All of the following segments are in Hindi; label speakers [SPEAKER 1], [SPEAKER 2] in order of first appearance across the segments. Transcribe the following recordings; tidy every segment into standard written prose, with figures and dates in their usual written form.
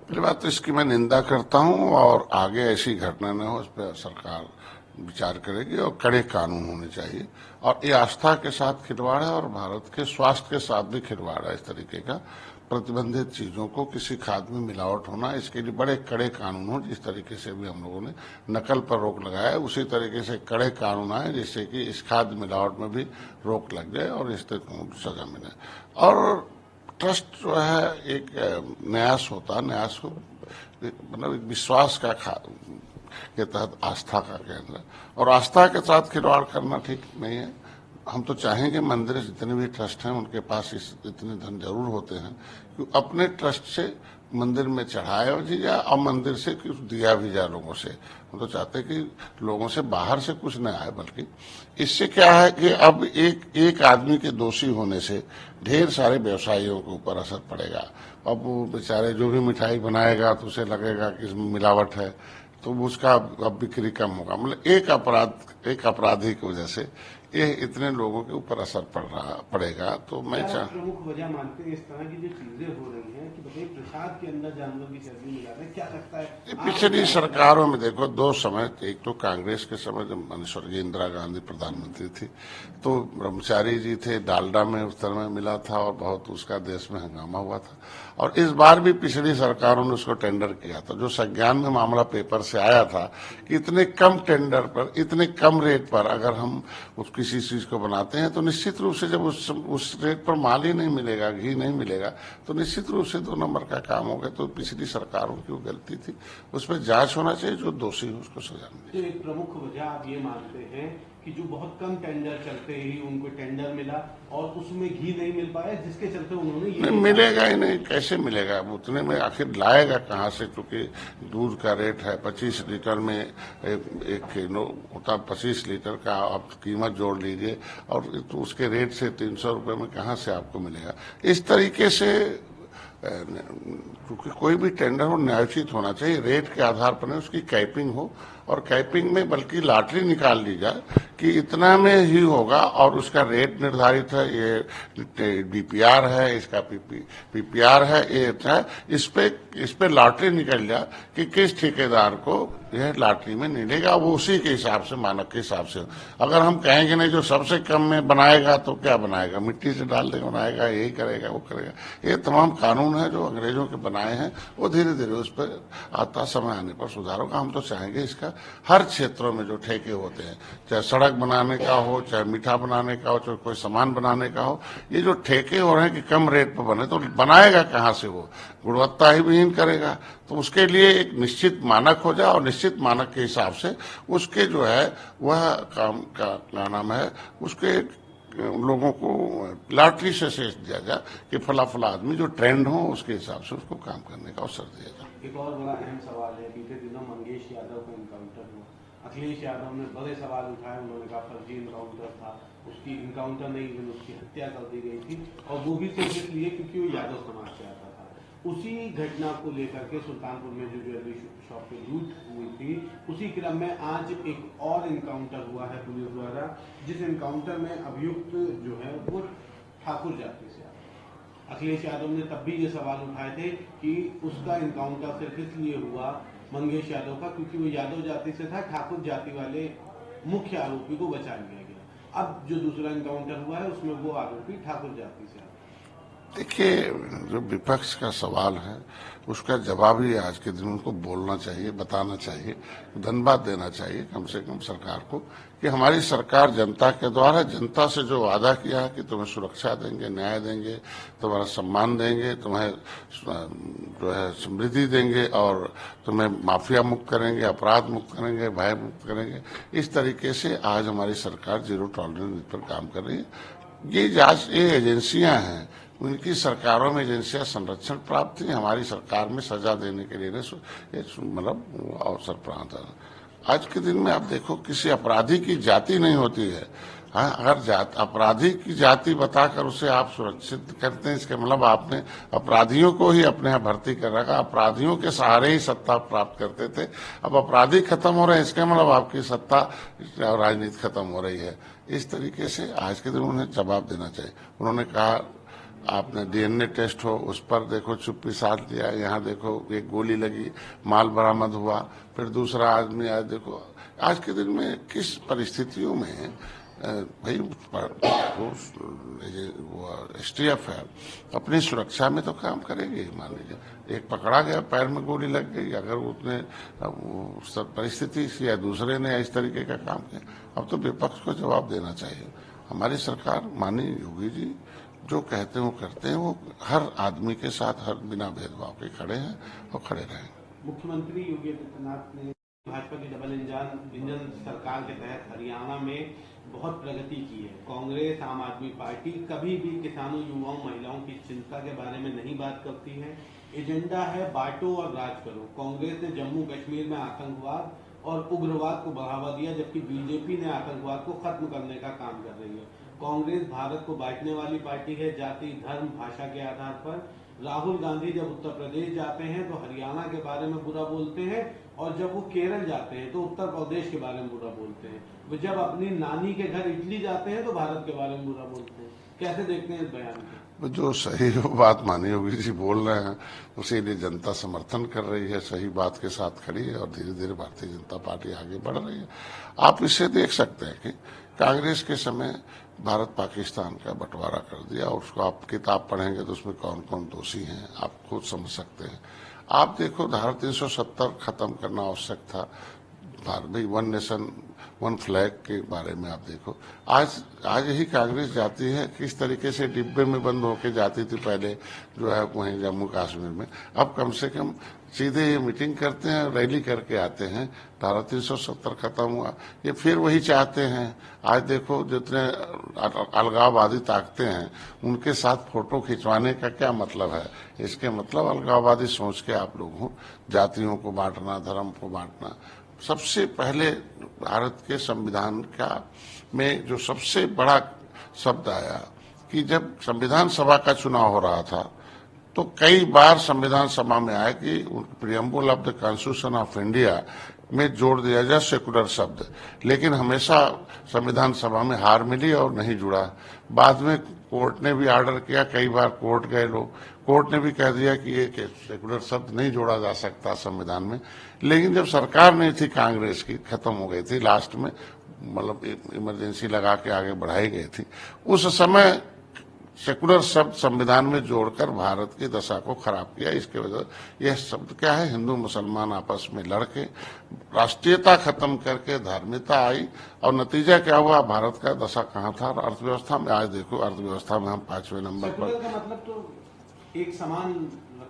[SPEAKER 1] पहली बात तो इसकी मैं निंदा करता हूं और आगे ऐसी घटना न हो इस पर सरकार विचार करेगी और कड़े कानून होने चाहिए। और ये आस्था के साथ खिलवाड़ है और भारत के स्वास्थ्य के साथ भी खिलवाड़ है। इस तरीके का प्रतिबंधित चीजों को किसी खाद में मिलावट होना, इसके लिए बड़े कड़े कानून हो। जिस तरीके से भी हम लोगों ने नकल पर रोक लगाया है उसी तरीके से कड़े कानून आए जिससे कि इस खाद मिलावट में भी रोक लग जाए और इस तरह को सजा मिले। और ट्रस्ट जो है एक न्यास होता है, न्यास को मतलब एक विश्वास का के तहत आस्था का केंद्र, और आस्था के साथ खिलवाड़ करना ठीक नहीं है। हम तो चाहेंगे मंदिर जितने भी ट्रस्ट हैं उनके पास इतने धन जरूर होते हैं कि अपने ट्रस्ट से मंदिर में चढ़ाया भी जाए और मंदिर से कुछ दिया भी जाए लोगों से। हम तो चाहते हैं कि लोगों से बाहर से कुछ न आए, बल्कि इससे क्या है कि अब एक आदमी के दोषी होने से ढेर सारे व्यवसायियों के ऊपर असर पड़ेगा। अब वो बेचारे जो भी मिठाई बनाएगा तो उसे लगेगा कि इसमें मिलावट है, तो उसका अब बिक्री कम होगा। मतलब एक अपराधी की वजह से ये इतने लोगों के ऊपर असर पड़ेगा। तो मैं
[SPEAKER 2] प्रमुख वजह मानते हैं इस तरह की जो चीजें हो रही हैं कि बताइए प्रसाद के अंदर जानवरों की चर्बी मिला रहे हैं, क्या लगता है?
[SPEAKER 1] पिछली सरकारों में देखो दो समय, एक तो कांग्रेस के समय जब स्वर्गीय इंदिरा गांधी प्रधानमंत्री थी तो ब्रह्मचारी जी थे, डालडा में उस तरह में मिला था और बहुत उसका देश में हंगामा हुआ था। और इस बार भी पिछली सरकारों ने उसको टेंडर किया था। जो संज्ञान में मामला पेपर से आया था कि इतने कम टेंडर पर, इतने कम रेट पर अगर हम किसी चीज को बनाते हैं तो निश्चित रूप से जब उस रेट पर माल ही नहीं मिलेगा, घी नहीं मिलेगा, तो निश्चित रूप से 2 नंबर का काम होगा। तो पिछली सरकारों की वो गलती थी, उस पर जांच होना चाहिए, जो दोषी हो उसको सजा मिले।
[SPEAKER 2] तो एक प्रमुख वजह आप ये मानते हैं कि जो बहुत कम टेंडर चलते ही उनको टेंडर मिला और उसमें घी नहीं मिल पाया, जिसके चलते उन्होंने ये
[SPEAKER 1] मिलेगा ही नहीं, कैसे मिलेगा? उतने में आखिर लाएगा कहाँ से? क्योंकि दूध का रेट है 25 लीटर में 1 किलो होता, 25 लीटर का आप कीमत जोड़ लीजिए और तो उसके रेट से 300 रुपये में कहाँ से आपको मिलेगा? इस तरीके से क्योंकि कोई भी टेंडर हो न्यायोचित होना चाहिए, रेट के आधार पर नहीं, उसकी कैपिंग हो। और कैपिंग में बल्कि लॉटरी निकाल ली जाए कि इतना में ही होगा और उसका रेट निर्धारित है, ये डीपीआर है, इसका पीपीआर है, ये है, इस पे लॉटरी निकल जाए कि किस ठेकेदार को यह लॉटरी में मिलेगा, वो उसी के हिसाब से, मानक के हिसाब से। अगर हम कहेंगे नहीं जो सबसे कम में बनाएगा तो क्या बनाएगा? मिट्टी से डाल दे बनाएगा, यही करेगा, वो करेगा। ये तमाम कानून है जो अंग्रेजों के बनाए हैं, वो धीरे धीरे उस पर आता समय आने पर सुधार होगा। हम तो चाहेंगे इसका हर क्षेत्रों में जो ठेके होते हैं, चाहे सड़क बनाने का हो, चाहे मीठा बनाने का हो, चाहे कोई सामान बनाने का हो, ये जो ठेके हो रहे हैं कि कम रेट पर बने, तो बनाएगा कहाँ से? वो गुणवत्ता ही विहीन करेगा। तो उसके लिए एक निश्चित मानक हो जाए और निश्चित मानक के हिसाब से उसके जो है वह काम का क्या नाम है, उसके लोगों को लॉटरी से शेष दिया जाए कि फला फला आदमी जो ट्रेंड हो उसके हिसाब से उसको काम करने का अवसर दिया जाए।
[SPEAKER 2] एक और बड़ा अहम सवाल है, बीते दिनों मंगेश यादव का इनकाउंटर हुआ। अखिलेश यादव ने बड़े सवाल उठाए, उन्होंने कहा फर्जी इनकाउंटर था, उसकी इनकाउंटर नहीं, उसकी हत्या कर दी गई थी और वो भी सिर्फ इसलिए क्योंकि वो यादव समाज से आता था। उसी घटना को लेकर के सुल्तानपुर में जो ज्वेलरी शॉप पे लूट हुई थी, उसी क्रम में आज एक और इनकाउंटर हुआ है पुलिस द्वारा, जिस इनकाउंटर में अभियुक्त जो है वो ठाकुर जाति से आता है। अखिलेश यादव ने तब भी ये सवाल उठाए थे कि उसका इनकाउंटर सिर्फ इसलिए हुआ मंगेश यादव का क्योंकि वो यादव जाति से था, ठाकुर जाति वाले मुख्य आरोपी को बचा लिया गया। अब जो दूसरा इनकाउंटर हुआ है उसमें वो आरोपी ठाकुर जाति से आता है।
[SPEAKER 1] देखिए, जो विपक्ष का सवाल है उसका जवाब ही आज के दिन उनको बोलना चाहिए, बताना चाहिए, धन्यवाद देना चाहिए कम से कम सरकार को कि हमारी सरकार जनता के द्वारा, जनता से जो वादा किया है कि तुम्हें सुरक्षा देंगे, न्याय देंगे, तुम्हारा सम्मान देंगे, तुम्हें जो है समृद्धि देंगे और तुम्हें माफिया मुक्त करेंगे, अपराध मुक्त करेंगे, भय मुक्त करेंगे, इस तरीके से आज हमारी सरकार जीरो टॉलरेंस पर काम कर रही है। ये एजेंसियां हैं, उनकी सरकारों में एजेंसियां संरक्षण प्राप्त थी, हमारी सरकार में सजा देने के लिए मतलब अवसर प्राप्त है। आज के दिन में आप देखो किसी अपराधी की जाति नहीं होती है। हाँ, अगर अपराधी की जाति बताकर उसे आप सुरक्षित करते हैं, इसके मतलब आपने अपराधियों को ही अपने यहाँ भर्ती कर रखा, अपराधियों के सहारे ही सत्ता प्राप्त करते थे। अब अपराधी खत्म हो रहे हैं, इसका मतलब आपकी सत्ता और राजनीति खत्म हो रही है। इस तरीके से आज के दिन उन्हें जवाब देना चाहिए। उन्होंने कहा आपने डीएनए टेस्ट हो उस पर देखो चुप्पी साध लिया, यहाँ देखो एक गोली लगी, माल बरामद हुआ, फिर दूसरा आदमी आया। देखो आज के दिन में किस परिस्थितियों में भाई वो एसटीएफ है अपनी सुरक्षा में तो काम करेगी। मान लीजिए एक पकड़ा गया, पैर में गोली लग गई, अगर उसने सब परिस्थिति से या दूसरे ने इस तरीके का काम किया, अब तो विपक्ष को जवाब देना चाहिए। हमारी सरकार माननीय योगी जी जो कहते हैं वो करते हैं, वो हर आदमी के साथ हर बिना भेदभाव के खड़े हैं और खड़े रहेंगे।
[SPEAKER 2] मुख्यमंत्री योगी आदित्यनाथ ने भाजपा की डबल इंजन सरकार के तहत हरियाणा में बहुत प्रगति की है। कांग्रेस, आम आदमी पार्टी कभी भी किसानों, युवाओं, महिलाओं की चिंता के बारे में नहीं बात करती है। एजेंडा है बांटो और राज करो। कांग्रेस ने जम्मू कश्मीर में आतंकवाद और उग्रवाद को बढ़ावा दिया, जबकि बीजेपी ने आतंकवाद को खत्म करने का काम कर रही है। कांग्रेस भारत को बांटने वाली पार्टी है, जाति, धर्म, भाषा के आधार पर। राहुल गांधी जब उत्तर प्रदेश जाते हैं तो हरियाणा के बारे में बुरा बोलते हैं, और जब वो केरल जाते हैं तो उत्तर प्रदेश के बारे में बुरा बोलते हैं। वो जब अपनी नानी के घर इटली जाते हैं तो भारत के बारे में बुरा बोलते हैं। कैसे देखते हैं इस बयान को?
[SPEAKER 1] जो सही बात माननीय योगी जी बोल रहे हैं उसी लिए जनता समर्थन कर रही है, सही बात के साथ खड़ी है और धीरे धीरे भारतीय जनता पार्टी आगे बढ़ रही है। आप इससे देख सकते हैं कि कांग्रेस के समय भारत पाकिस्तान का बंटवारा कर दिया, और उसको आप किताब पढ़ेंगे तो उसमें कौन कौन दोषी हैं आप खुद समझ सकते हैं। आप देखो धारा 370 खत्म करना आवश्यक था, भाई वन नेशन वन फ्लैग के बारे में आप देखो। आज यही कांग्रेस जाती है, किस तरीके से डिब्बे में बंद होके जाती थी पहले जो है वहीं जम्मू कश्मीर में, अब कम से कम सीधे ये मीटिंग करते हैं, रैली करके आते हैं। धारा 370 खत्म हुआ, ये फिर वही चाहते हैं। आज देखो जितने अलगाववादी ताकतें हैं उनके साथ फोटो खिंचवाने का क्या मतलब है? इसके मतलब अलगाववादी सोच के आप लोग हो, जातियों को बांटना, धर्म को बांटना। सबसे पहले भारत के संविधान का में जो सबसे बड़ा शब्द आया कि जब संविधान सभा का चुनाव हो रहा था तो कई बार संविधान सभा में आया कि preamble of the constitution of India में जोड़ दिया जाए सेकुलर शब्द, लेकिन हमेशा संविधान सभा में हार मिली और नहीं जुड़ा। बाद में कोर्ट ने भी ऑर्डर किया, कई बार कोर्ट गए लोग, कोर्ट ने भी कह दिया कि ये सेकुलर शब्द नहीं जोड़ा जा सकता संविधान में। लेकिन जब सरकार नहीं थी कांग्रेस की, खत्म हो गई थी लास्ट में, मतलब इमरजेंसी लगा के आगे बढ़ाई गई थी, उस समय सेकुलर शब्द संविधान में जोड़कर भारत की दशा को खराब किया। इसके वजह यह शब्द क्या है, हिंदू मुसलमान आपस में लड़के राष्ट्रीयता खत्म करके धार्मिकता आई, और नतीजा क्या हुआ, भारत का दशा कहाँ था। अर्थव्यवस्था में आज देखो, अर्थव्यवस्था में हम 5वें नंबर पर।
[SPEAKER 2] सेकुलर का मतलब तो एक समान,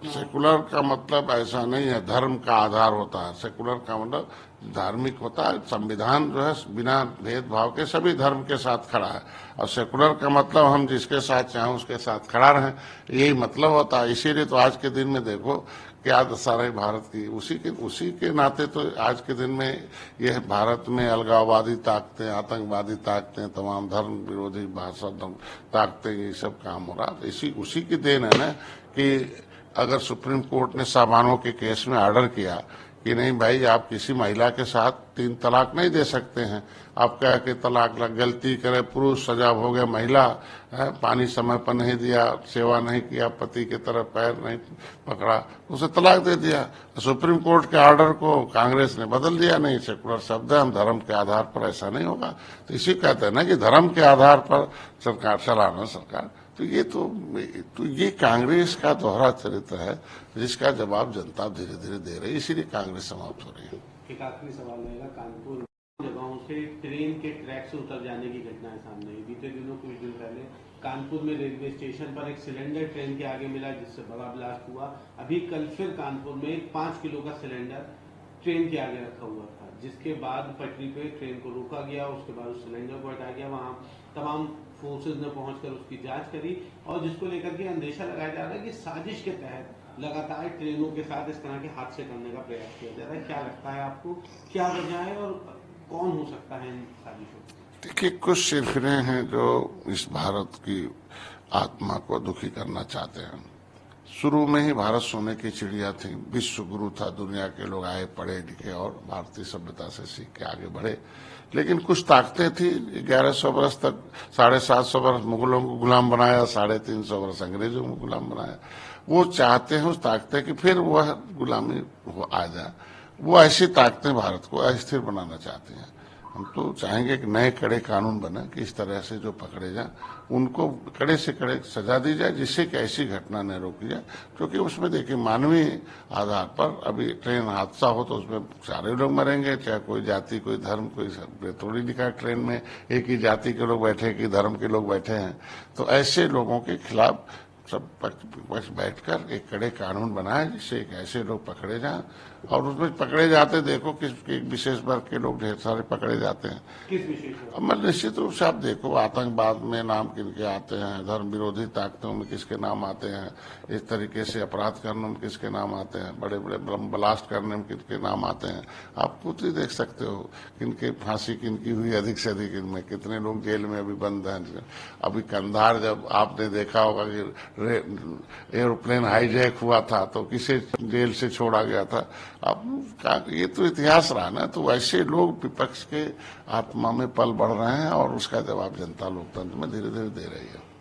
[SPEAKER 1] सेकुलर का मतलब ऐसा नहीं है धर्म का आधार होता है, सेकुलर का मतलब धार्मिक होता है। संविधान जो है बिना भेदभाव के सभी धर्म के साथ खड़ा है, और सेकुलर का मतलब हम जिसके साथ चाहें उसके साथ खड़ा रहें, यही मतलब होता है। इसीलिए तो आज के दिन में देखो क्या दशा रही भारत की, उसी के नाते तो आज के दिन में यह भारत में अलगाववादी ताकतें, आतंकवादी ताकतें, तमाम धर्म विरोधी भाषा ताकतें, ये सब काम हो रहा है। तो उसी की देन है ना कि अगर सुप्रीम कोर्ट ने सामानों के केस में ऑर्डर किया कि नहीं भाई आप किसी महिला के साथ 3 तलाक नहीं दे सकते हैं, आप कह के तलाक गलती करे पुरुष, सजा हो गया महिला, पानी समय पर नहीं दिया, सेवा नहीं किया, पति की तरफ पैर नहीं पकड़ा, उसे तलाक दे दिया। सुप्रीम कोर्ट के ऑर्डर को कांग्रेस ने बदल दिया, नहीं सेकुलर शब्द है, हम धर्म के आधार पर ऐसा नहीं होगा। तो इसी कहते हैं ना कि धर्म के आधार पर सरकार चलाना सरकार, तो ये कांग्रेस का दोहरा चरित्र है जिसका जवाब जनता धीरे धीरे दे रही है, इसीलिए कांग्रेस समाप्त हो रही है।
[SPEAKER 2] एक आखिरी सवाल रहेगा, कानपुर जगहों से ट्रेन के ट्रैक से उतर जाने की घटनाएं सामने आई। बीते दिनों कुछ दिन पहले कानपुर में रेलवे स्टेशन पर एक सिलेंडर ट्रेन के आगे मिला जिससे बड़ा ब्लास्ट हुआ। अभी कल फिर कानपुर में एक 5 किलो का सिलेंडर ट्रेन के आगे रखा हुआ था, जिसके बाद पटरी पे ट्रेन को रोका गया, उसके बाद उस सिलेंडर को हटाया गया। वहां तमाम फोर्सेज ने पहुंचकर उसकी जांच करी, और जिसको लेकर के अंदेशा लगाया जा रहा है कि साजिश के तहत लगातार ट्रेनों के साथ इस तरह के हादसे करने का प्रयास किया जा रहा है। क्या लगता है आपको, क्या वजह है और कौन हो सकता है इन साजिशों?
[SPEAKER 1] देखिए, कुछ सिरफिरे हैं जो इस भारत की आत्मा को दुखी करना चाहते हैं, शुरू में ही भारत सोने की चिड़िया थी, विश्व गुरु था, दुनिया के लोग आए पढ़े लिखे और भारतीय सभ्यता से सीख के आगे बढ़े। लेकिन कुछ ताकतें थी, 1100 वर्ष तक, 750 वर्ष मुगलों को गुलाम बनाया, 350 वर्ष अंग्रेजों को गुलाम बनाया। वो चाहते हैं, उस ताकतें कि फिर वह गुलामी आ जाए। वो ऐसी ताकतें भारत को अस्थिर बनाना चाहती हैं। हम तो चाहेंगे कि नए कड़े कानून बने कि इस तरह से जो पकड़े जाए उनको कड़े से कड़े सजा दी जाए, जिससे कि ऐसी घटना न रोकी जाए। क्योंकि उसमें देखिए मानवीय आधार पर अभी ट्रेन हादसा हो तो उसमें सारे लोग मरेंगे, चाहे कोई जाति, कोई धर्म, कोई थोड़ी लिखा है ट्रेन में एक ही जाति के लोग बैठे, एक ही धर्म के लोग बैठे हैं। तो ऐसे लोगों के खिलाफ सब पक्ष बैठकर एक कड़े कानून बनाए, जिससे एक ऐसे लोग पकड़े जाएं। और उसमें पकड़े जाते देखो किस एक विशेष वर्ग के लोग ढेर सारे पकड़े जाते हैं।
[SPEAKER 2] किस विशेष
[SPEAKER 1] अब मैं निश्चित रूप से आप देखो आतंकवाद में नाम किनके आते हैं, धर्म विरोधी ताकतों में किसके नाम आते हैं, इस तरीके से अपराध करने में किसके नाम आते हैं, बड़े बड़े ब्लास्ट करने में किसके नाम आते हैं। आप खुद ही देख सकते हो किनके फांसी किनकी हुई अधिक से अधिक, इनमें कितने लोग जेल में अभी बंद हैं। अभी कंधार जब आपने देखा होगा कि एरोप्लेन हाईजैक हुआ था तो किसे जेल से छोड़ा गया था। अब ये तो इतिहास रहा ना। तो ऐसे लोग विपक्ष के आत्मा में पल बढ़ रहे हैं और उसका जवाब जनता लोकतंत्र में धीरे धीरे दे रही है।